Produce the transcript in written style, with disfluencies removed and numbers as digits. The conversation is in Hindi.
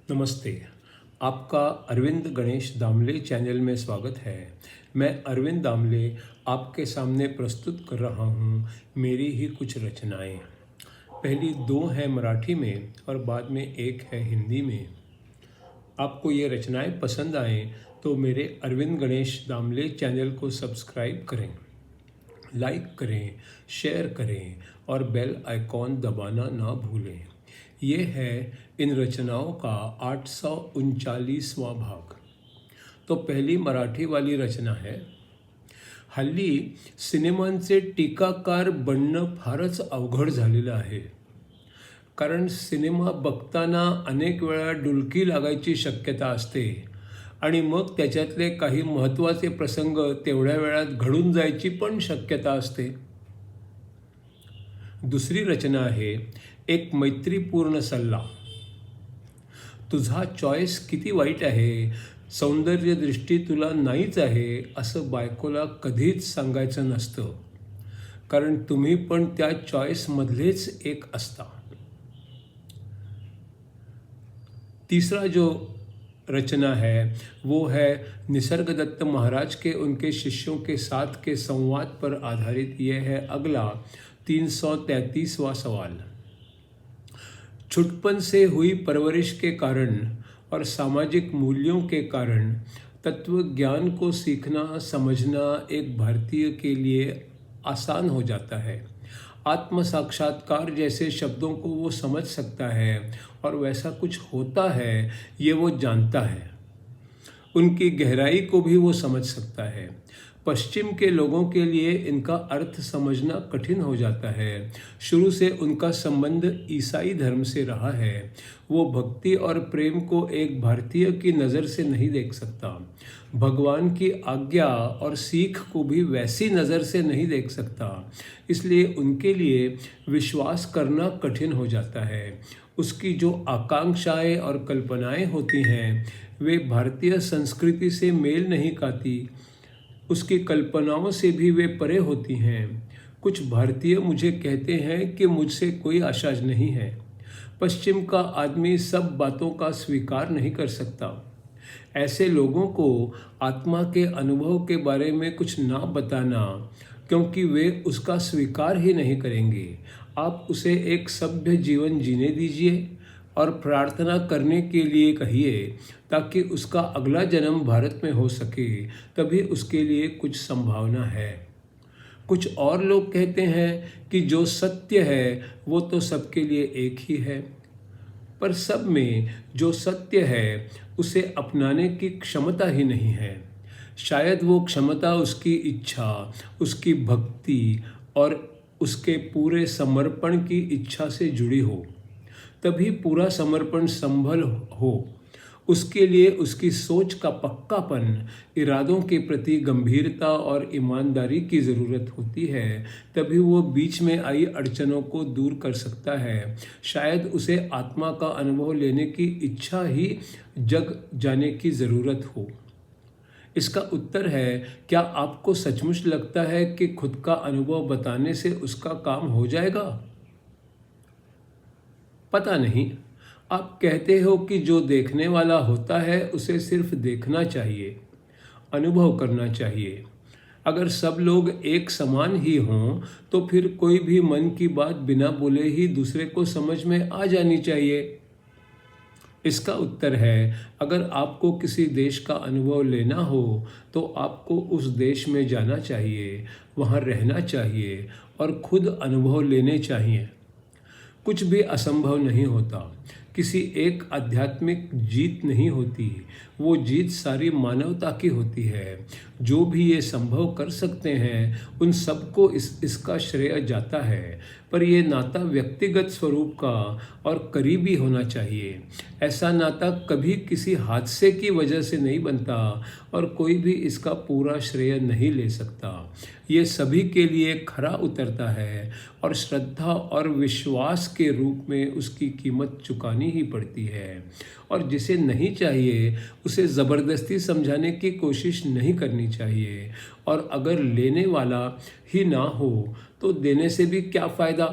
नमस्ते। आपका अरविंद गणेश दामले चैनल में स्वागत है। मैं अरविंद दामले आपके सामने प्रस्तुत कर रहा हूँ मेरी ही कुछ रचनाएं। पहली दो हैं मराठी में और बाद में एक है हिंदी में। आपको ये रचनाएं पसंद आएँ तो मेरे अरविंद गणेश दामले चैनल को सब्सक्राइब करें, लाइक करें, शेयर करें और बेल आइकॉन दबाना ना भूलें। ये है इन रचनाओं का 839वां भाग। तो पहली मराठी वाली रचना है। हल्ली सिनेमांचे टीकाकार बनणं फारच अवघड झालेलं आहे, कारण सिनेमा बघताना अनेक वेळा डुलकी लागायची शक्यता असते आणि मग त्याच्यातले काही महत्त्वाचे प्रसंग तेवढ्या वेळात घडून जायची पण शक्यता असते। दुसरी रचना आहे एक मैत्रीपूर्ण सल्ला। तुझा चॉईस किती वाईट आहे, सौंदर्यदृष्टी तुला नाहीच आहे असं बायकोला कधीच सांगायचं नसतं, कारण तुम्ही पण त्या चॉईसमधलेच एक असता। तीसरा जो रचना है वो है निसर्गदत्त महाराज के उनके शिष्यों के साथ के संवाद पर आधारित। ये है अगला 333वां सवाल। छुटपन से हुई परवरिश के कारण और सामाजिक मूल्यों के कारण तत्व ज्ञान को सीखना समझना एक भारतीय के लिए आसान हो जाता है। आत्म साक्षात्कार जैसे शब्दों को वो समझ सकता है और वैसा कुछ होता है ये वो जानता है। उनकी गहराई को भी वो समझ सकता है। पश्चिम के लोगों के लिए इनका अर्थ समझना कठिन हो जाता है। शुरू से उनका संबंध ईसाई धर्म से रहा है। वो भक्ति और प्रेम को एक भारतीय की नज़र से नहीं देख सकता। भगवान की आज्ञा और सीख को भी वैसी नज़र से नहीं देख सकता। इसलिए उनके लिए विश्वास करना कठिन हो जाता है। उसकी जो आकांक्षाएं और कल्पनाएं होती हैं वे भारतीय संस्कृति से मेल नहीं खाती। उसकी कल्पनाओं से भी वे परे होती हैं। कुछ भारतीय मुझे कहते हैं कि मुझसे कोई आशा नहीं है। पश्चिम का आदमी सब बातों का स्वीकार नहीं कर सकता। ऐसे लोगों को आत्मा के अनुभव के बारे में कुछ ना बताना, क्योंकि वे उसका स्वीकार ही नहीं करेंगे। आप उसे एक सभ्य जीवन जीने दीजिए और प्रार्थना करने के लिए कहिए ताकि उसका अगला जन्म भारत में हो सके, तभी उसके लिए कुछ संभावना है। कुछ और लोग कहते हैं कि जो सत्य है वो तो सबके लिए एक ही है, पर सब में जो सत्य है उसे अपनाने की क्षमता ही नहीं है। शायद वो क्षमता उसकी इच्छा, उसकी भक्ति और उसके पूरे समर्पण की इच्छा से जुड़ी हो, तभी पूरा समर्पण संभल हो। उसके लिए उसकी सोच का पक्कापन, इरादों के प्रति गंभीरता और ईमानदारी की ज़रूरत होती है, तभी वो बीच में आई अड़चनों को दूर कर सकता है। शायद उसे आत्मा का अनुभव लेने की इच्छा ही जग जाने की ज़रूरत हो। इसका उत्तर है, क्या आपको सचमुच लगता है कि खुद का अनुभव बताने से उसका काम हो जाएगा? पता नहीं। आप कहते हो कि जो देखने वाला होता है उसे सिर्फ देखना चाहिए, अनुभव करना चाहिए। अगर सब लोग एक समान ही हों तो फिर कोई भी मन की बात बिना बोले ही दूसरे को समझ में आ जानी चाहिए। इसका उत्तर है, अगर आपको किसी देश का अनुभव लेना हो तो आपको उस देश में जाना चाहिए, वहाँ रहना चाहिए और खुद अनुभव लेने चाहिए। कुछ भी असंभव नहीं होता। किसी एक आध्यात्मिक जीत नहीं होती। वो जीत सारी मानवता की होती है। जो भी ये संभव कर सकते हैं उन सबको इसका श्रेय जाता है, पर ये नाता व्यक्तिगत स्वरूप का और करीबी होना चाहिए। ऐसा नाता कभी किसी हादसे की वजह से नहीं बनता और कोई भी इसका पूरा श्रेय नहीं ले सकता। ये सभी के लिए खरा उतरता है और श्रद्धा और विश्वास के रूप में उसकी कीमत चुकानी ही पड़ती है। और जिसे नहीं चाहिए उसे ज़बरदस्ती समझाने की कोशिश नहीं करनी चाहिए। और अगर लेने वाला ही ना हो तो देने से भी क्या फ़ायदा।